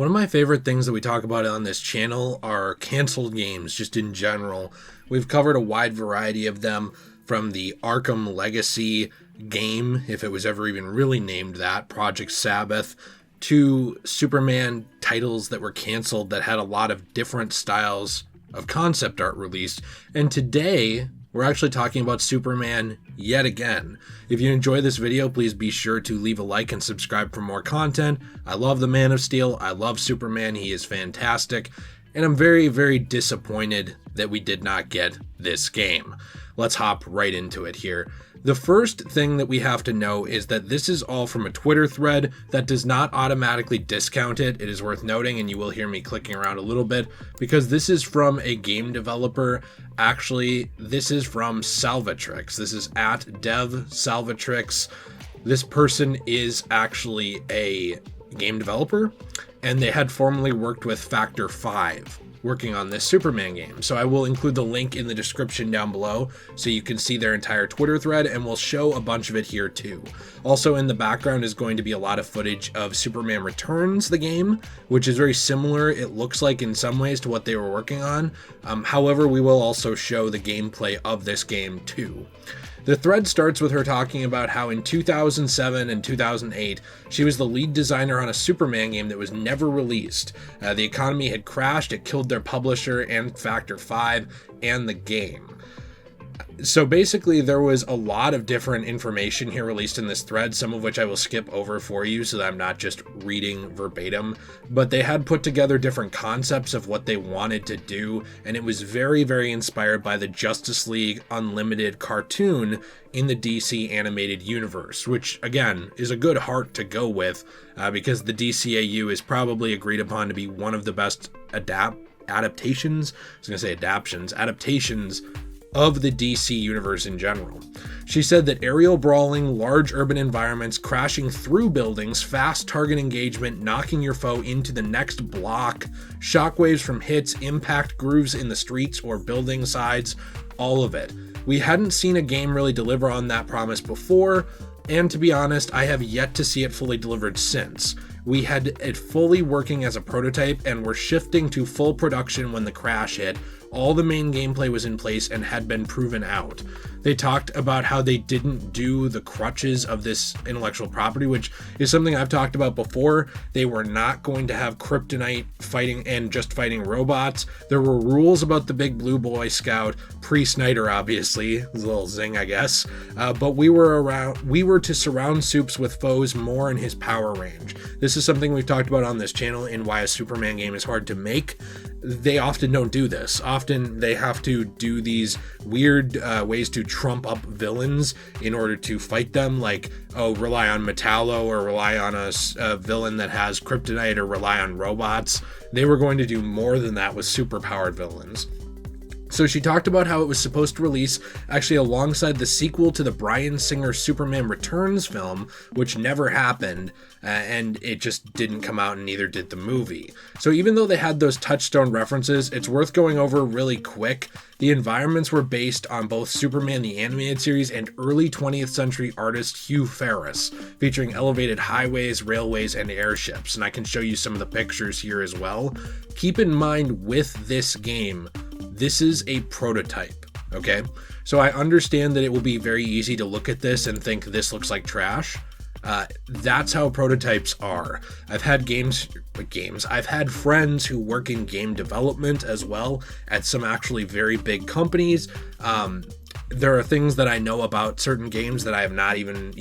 One of my favorite things that we talk about on this channel are canceled games, just in general. We've covered a wide variety of them, from the Arkham Legacy game, if it was ever even really named that, Project Sabbath, to Superman titles that were canceled that had a lot of different styles of concept art released. And today, we're actually talking about Superman yet again. If you enjoy this video, please be sure to leave a like and subscribe for more content. I love the Man of Steel. I love Superman. He is fantastic. And I'm very, very disappointed that we did not get this game. Let's hop right into it here. The first thing that we have to know is that this is all from a Twitter thread. That does not automatically discount it. It is worth noting, and you will hear me clicking around a little bit, because this is from a game developer. Actually, this is from Salvatrix. This is at Dev Salvatrix. This person is actually a game developer, and they had formerly worked with Factor 5 working on this Superman game. So I will include the link in the description down below so you can see their entire Twitter thread, and we'll show a bunch of it here too. Also in the background is going to be a lot of footage of Superman Returns, the game, which is very similar, it looks like, in some ways, to what they were working on. However, we will also show the gameplay of this game too. The thread starts with her talking about how in 2007 and 2008, she was the lead designer on a Superman game that was never released. The economy had crashed, it killed their publisher and Factor 5 and the game. So basically, there was a lot of different information here released in this thread, some of which I will skip over for you so that I'm not just reading verbatim. But they had put together different concepts of what they wanted to do, and it was very, very inspired by the Justice League Unlimited cartoon in the DC animated universe, which, again, is a good heart to go with, because the DCAU is probably agreed upon to be one of the best adaptations of the DC universe in general. She said that aerial brawling, large urban environments, crashing through buildings, fast target engagement, knocking your foe into the next block, shockwaves from hits, impact grooves in the streets or building sides, all of it. We hadn't seen a game really deliver on that promise before, and to be honest, I have yet to see it fully delivered since. We had it fully working as a prototype and were shifting to full production when the crash hit. All the main gameplay was in place and had been proven out. They talked about how they didn't do the crutches of this intellectual property, which is something I've talked about before. They were not going to have kryptonite fighting and just fighting robots. There were rules about the big blue boy scout, pre-Snyder obviously, a little zing I guess, but we were to surround Supes with foes more in his power range. This is something we've talked about on this channel in why a Superman game is hard to make. They often don't do this. Often they have to do these weird ways to trump up villains in order to fight them, like, rely on Metallo or rely on a villain that has kryptonite or rely on robots. They were going to do more than that with superpowered villains. So she talked about how it was supposed to release actually alongside the sequel to the Bryan Singer Superman Returns film, which never happened, and it just didn't come out, and neither did the movie. So even though they had those touchstone references, it's worth going over really quick. The environments were based on both Superman the Animated Series and early 20th century artist Hugh Ferris, featuring elevated highways, railways, and airships, and I can show you some of the pictures here as well. Keep in mind with this game, this is a prototype, okay? So I understand that it will be very easy to look at this and think this looks like trash. That's how prototypes are. I've had I've had friends who work in game development as well at some actually very big companies. There are things that I know about certain games that I have not even,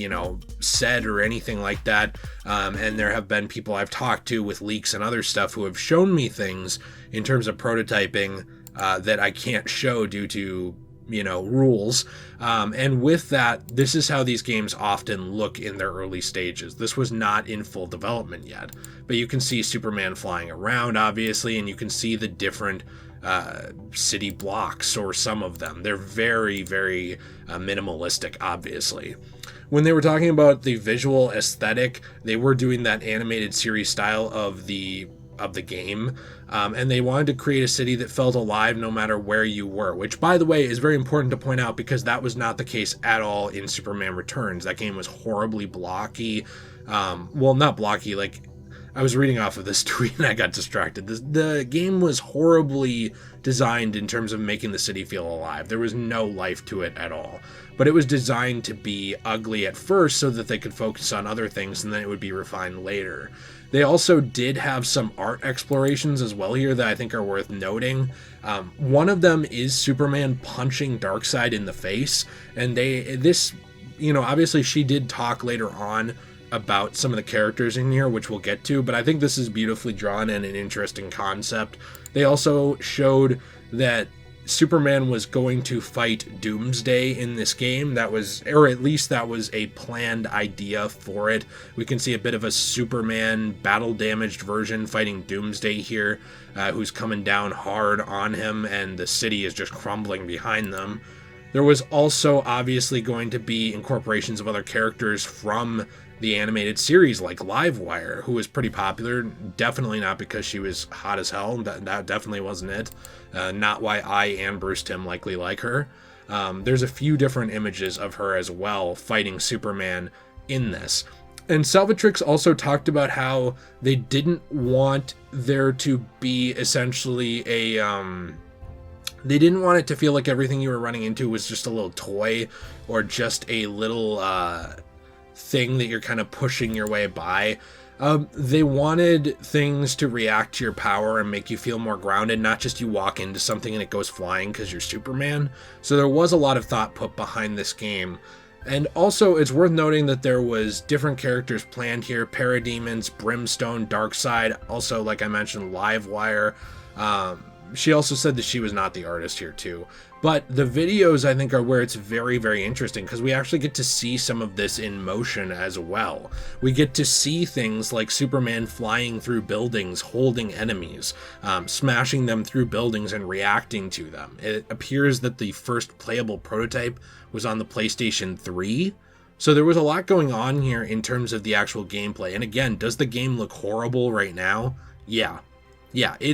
said or anything like that. And there have been people I've talked to with leaks and other stuff who have shown me things in terms of prototyping that I can't show due to, rules. And with that, this is how these games often look in their early stages. This was not in full development yet, but you can see Superman flying around, obviously, and you can see the different city blocks, or some of them. They're very, very minimalistic, obviously. When they were talking about the visual aesthetic, they were doing that animated series style of the game, and they wanted to create a city that felt alive no matter where you were, which, by the way, is very important to point out because that was not the case at all in Superman Returns. That game was horribly blocky. Well, not blocky, like, I was reading off of this tweet and I got distracted. The game was horribly designed in terms of making the city feel alive. There was no life to it at all. But it was designed to be ugly at first so that they could focus on other things and then it would be refined later. They also did have some art explorations as well here that I think are worth noting. One of them is Superman punching Darkseid in the face. And obviously she did talk later on about some of the characters in here, which we'll get to, but I think this is beautifully drawn and an interesting concept. They also showed that Superman was going to fight Doomsday in this game. That was a planned idea for it. We can see a bit of a Superman battle damaged version fighting Doomsday here, who's coming down hard on him, and the city is just crumbling behind them. There was also obviously going to be incorporations of other characters from the animated series like Livewire, who was pretty popular. Definitely not because she was hot as hell. That definitely wasn't it. Not why I and Bruce Timm likely like her. There's a few different images of her as well fighting Superman in this. And Salvatrix also talked about how they didn't want there to be essentially they didn't want it to feel like everything you were running into was just a little toy or just a little thing that you're kind of pushing your way by. They wanted things to react to your power and make you feel more grounded, not just you walk into something and it goes flying because you're Superman. So there was a lot of thought put behind this game. And also, it's worth noting that there was different characters planned here: Parademons, Brimstone, Darkseid, also, like I mentioned, Livewire. She also said that she was not the artist here too. But the videos, I think, are where it's very, very interesting because we actually get to see some of this in motion as well. We get to see things like Superman flying through buildings, holding enemies, smashing them through buildings and reacting to them. It appears that the first playable prototype was on the PlayStation 3. So there was a lot going on here in terms of the actual gameplay. And again, does the game look horrible right now? Yeah,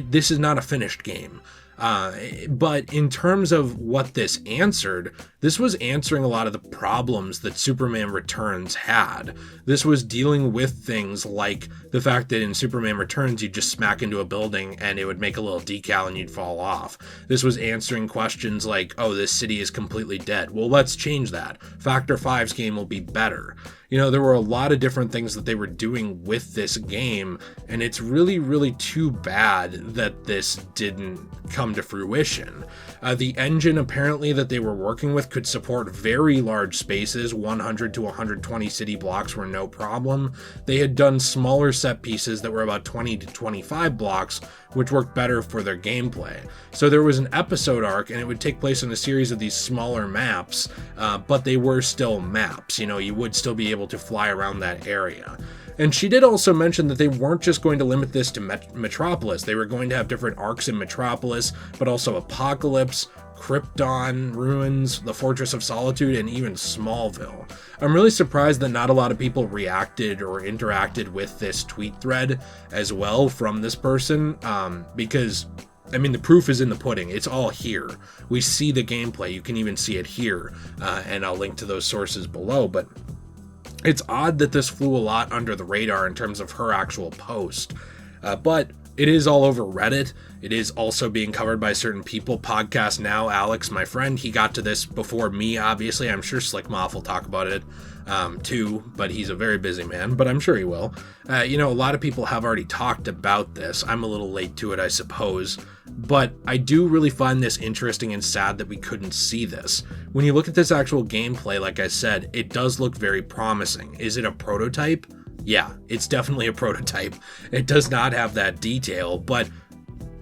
this is not a finished game. But in terms of what this answered, this was answering a lot of the problems that Superman Returns had. This was dealing with things like the fact that in Superman Returns, you'd just smack into a building and it would make a little decal and you'd fall off. This was answering questions like, oh, this city is completely dead. Well, let's change that. Factor 5's game will be better. There were a lot of different things that they were doing with this game, and it's really, really too bad that this didn't come to fruition. The engine apparently that they were working with could support very large spaces. 100 to 120 city blocks were no problem. They had done smaller set pieces that were about 20 to 25 blocks, which worked better for their gameplay. So there was an episode arc, and it would take place in a series of these smaller maps, but they were still maps. You would still be able to fly around that area. And she did also mention that they weren't just going to limit this to Metropolis. They were going to have different arcs in Metropolis, but also Apocalypse, Krypton, Ruins, the Fortress of Solitude, and even Smallville. I'm really surprised that not a lot of people reacted or interacted with this tweet thread as well from this person, because the proof is in the pudding. It's all here. We see the gameplay. You can even see it here, and I'll link to those sources below, but it's odd that this flew a lot under the radar in terms of her actual post, but it is all over Reddit. It is also being covered by certain people. Podcast Now, Alex, my friend, he got to this before me, obviously. I'm sure Slick Moff will talk about it too, but he's a very busy man, but I'm sure he will. A lot of people have already talked about this. I'm a little late to it, I suppose, but I do really find this interesting and sad that we couldn't see this. When you look at this actual gameplay, like I said, it does look very promising. Is it a prototype? Yeah, it's definitely a prototype. It does not have that detail, but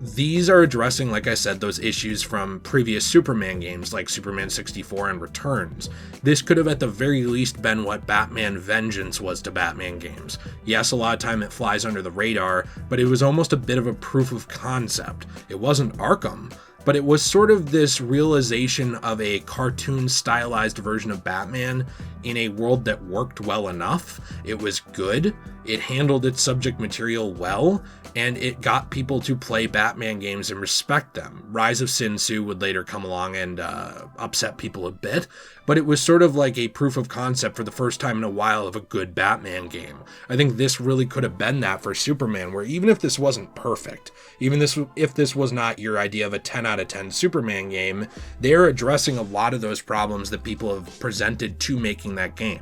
these are addressing, like I said, those issues from previous Superman games like Superman 64 and Returns. This could have at the very least been what Batman Vengeance was to Batman games. Yes, a lot of time it flies under the radar, but it was almost a bit of a proof of concept. It wasn't Arkham, but it was sort of this realization of a cartoon stylized version of Batman in a world that worked well enough. It was good. It handled its subject material well, and it got people to play Batman games and respect them. Rise of Sin Tzu would later come along and upset people a bit, but it was sort of like a proof of concept for the first time in a while of a good Batman game. I think this really could have been that for Superman, where even if this wasn't perfect, if this was not your idea of a 10 out of 10 Superman game, they're addressing a lot of those problems that people have presented to making that game.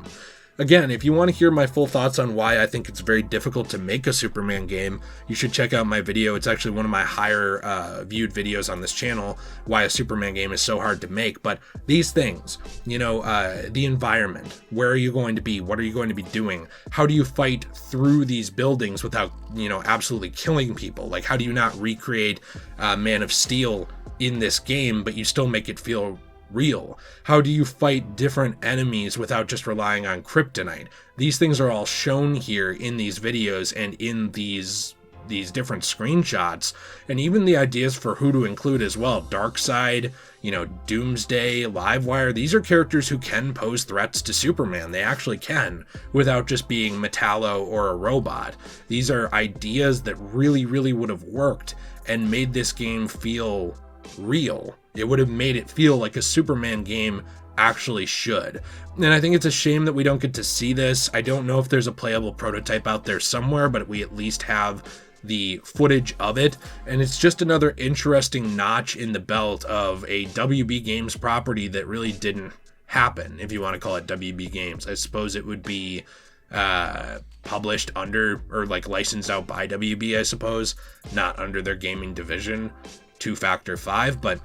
Again, if you want to hear my full thoughts on why I think it's very difficult to make a Superman game, you should check out my video. It's actually one of my higher viewed videos on this channel, why a Superman game is so hard to make. But these things, the environment, where are you going to be? What are you going to be doing? How do you fight through these buildings without, absolutely killing people? Like, how do you not recreate Man of Steel in this game, but you still make it feel real? How do you fight different enemies without just relying on kryptonite? These things are all shown here in these videos and in these different screenshots, and even the ideas for who to include as well. Darkseid, Doomsday, Livewire, these are characters who can pose threats to Superman. They actually can, without just being Metallo or a robot. These are ideas that really, really would have worked and made this game feel real. It would have made it feel like a Superman game actually should. And I think it's a shame that we don't get to see this. I don't know if there's a playable prototype out there somewhere, but we at least have the footage of it. And it's just another interesting notch in the belt of a WB Games property that really didn't happen, if you want to call it WB Games. I suppose it would be published under, or like licensed out by WB, I suppose, not under their gaming division, 2-Factor 5, but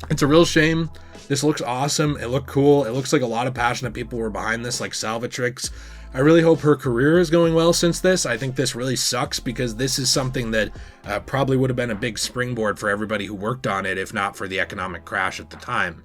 it's a real shame. This looks awesome. It looked cool. It looks like a lot of passionate people were behind this, like Salvatrix. I really hope her career is going well since this. I think this really sucks because this is something that probably would have been a big springboard for everybody who worked on it, if not for the economic crash at the time.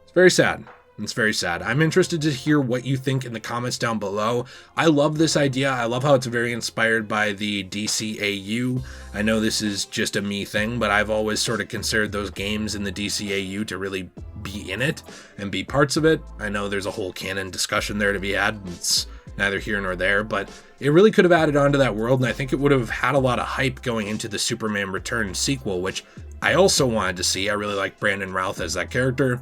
It's very sad. It's very sad. I'm interested to hear what you think in the comments down below. I love this idea. I love how it's very inspired by the DCAU. I know this is just a me thing, but I've always sort of considered those games in the DCAU to really be in it and be parts of it. I know there's a whole canon discussion there to be had. It's neither here nor there, but it really could have added on to that world, and I think it would have had a lot of hype going into the Superman Returns sequel, which I also wanted to see. I really like Brandon Routh as that character.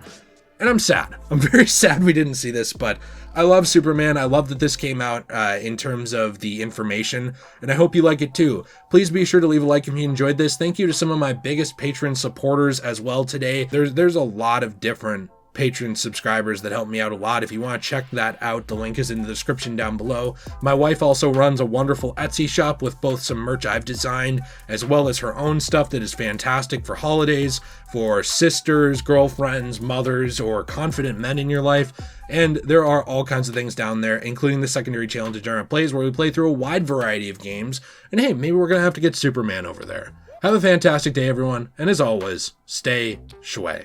And I'm sad. I'm very sad we didn't see this, but I love Superman. I love that this came out in terms of the information, and I hope you like it too. Please be sure to leave a like if you enjoyed this. Thank you to some of my biggest patron supporters as well today. There's a lot of different Patreon subscribers that help me out a lot. If you want to check that out, the link is in the description down below. My wife also runs a wonderful Etsy shop with both some merch I've designed as well as her own stuff that is fantastic for holidays, for sisters, girlfriends, mothers, or confident men in your life. And there are all kinds of things down there, including the secondary channel Degenerate Plays, where we play through a wide variety of games. And hey, maybe we're gonna have to get Superman over there. Have a fantastic day, everyone, and as always, stay shui.